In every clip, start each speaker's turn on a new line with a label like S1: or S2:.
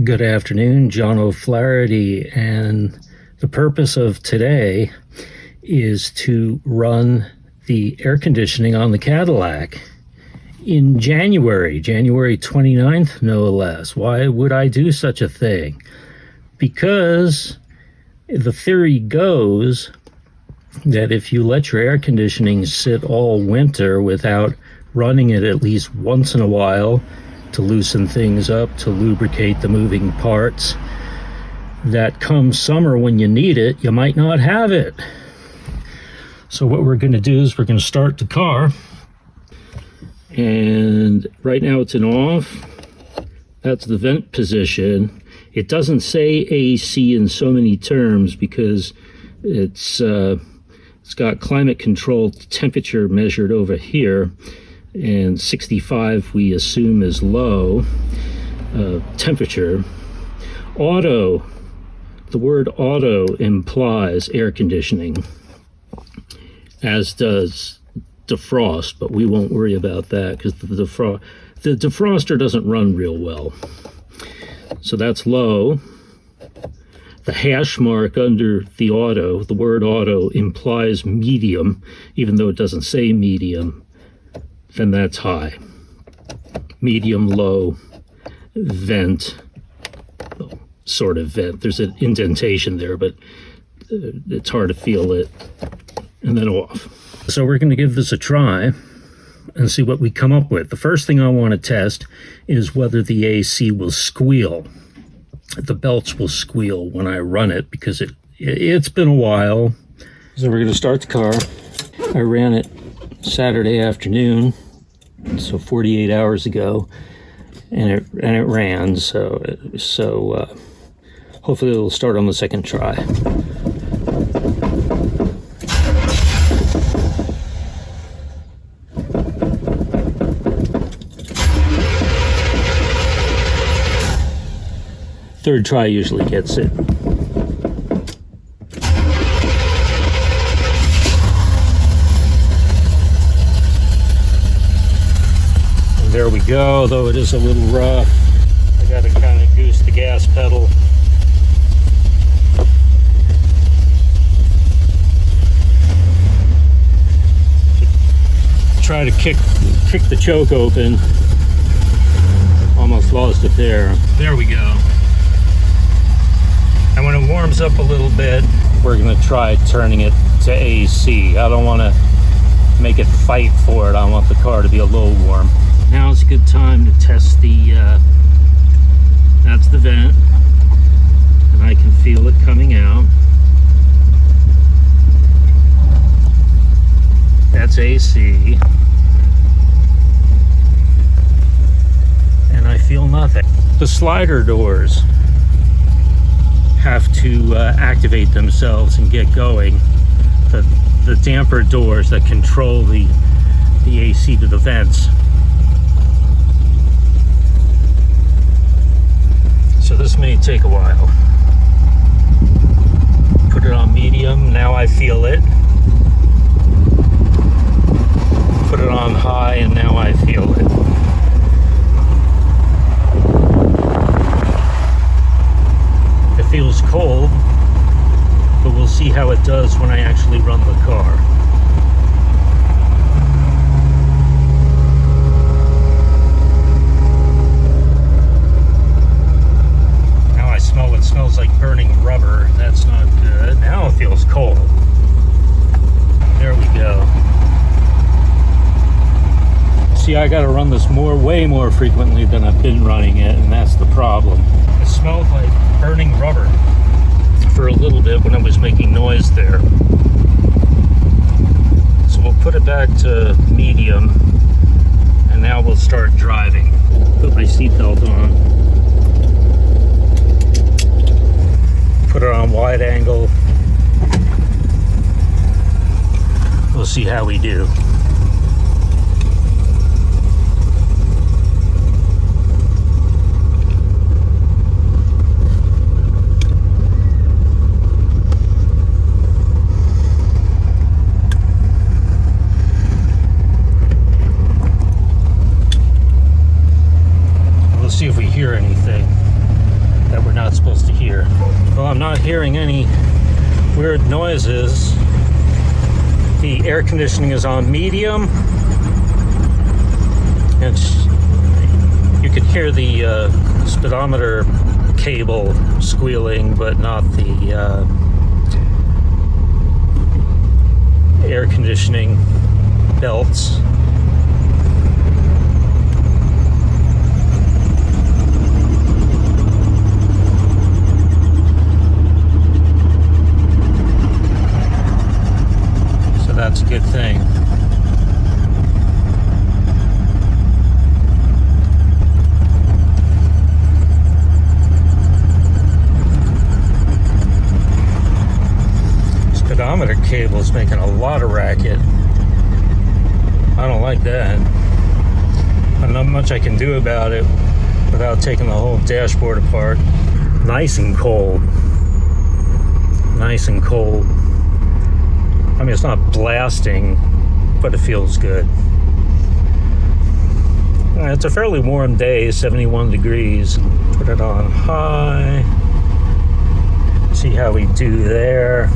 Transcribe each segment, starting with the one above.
S1: Good afternoon, John O'Flaherty, and the purpose of today is to run the air conditioning on the Cadillac in January 29th, no less. Why would I do such a thing? Because the theory goes that if you let your air conditioning sit all winter without running it at least once in a while to loosen things up, to lubricate the moving parts, that come summer when you need it, you might not have it. So what we're going to do is we're going to start the car, and right now it's in off. That's the vent position. It doesn't say AC in so many terms because it's got climate controlled temperature measured over here, and 65 we assume is low temperature. Auto, the word auto implies air conditioning, as does defrost, but we won't worry about that because the defroster doesn't run real well. So that's low. The hash mark under the auto, the word auto, implies medium, even though it doesn't say medium. Then that's high. Medium, low, vent, sort of vent. There's an indentation there, but it's hard to feel it. And then off. So we're going to give this a try and see what we come up with. The first thing I want to test is whether the AC will squeal. The belts will squeal when I run it because it's been a while. So we're going to start the car. I ran it Saturday afternoon, so 48 hours ago, and it ran. So hopefully it'll start on the second try. Third try usually gets it. And there we go, though it is a little rough. I gotta kind of goose the gas pedal. Try to kick the choke open. Almost lost it there. There we go. And when it warms up a little bit, we're going to try turning it to AC. I don't want to make it fight for it. I want the car to be a little warm. Now is a good time to test that's the vent. And I can feel it coming out. That's AC. And I feel nothing. The slider doors have to activate themselves and get going. The damper doors that control the AC to the vents. So this may take a while. Put it on medium, now I feel it. Put it on high and now I feel it. Feels cold, but we'll see how it does when I actually run the car. Now I smell, it smells like burning rubber. That's not good. Now it feels cold. There we go. See, I gotta run this way more frequently than I've been running it, and that's the problem. It smelled like burning rubber for a little bit when I was making noise there. So we'll put it back to medium, and now we'll start driving. Put my seatbelt on. Put it on wide angle. We'll see how we do. see if we hear anything. air conditioning is on medium. You could hear the speedometer cable squealing, but not the air conditioning belts. So that's a good thing. Speedometer cable is making a lot of racket. I don't like that. There's not much I can do about it without taking the whole dashboard apart. Nice and cold. Nice and cold. I mean, it's not blasting, but it feels good. It's a fairly warm day, 71 degrees. Put it on high. See how we do there.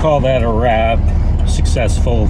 S1: Call that a wrap. Successful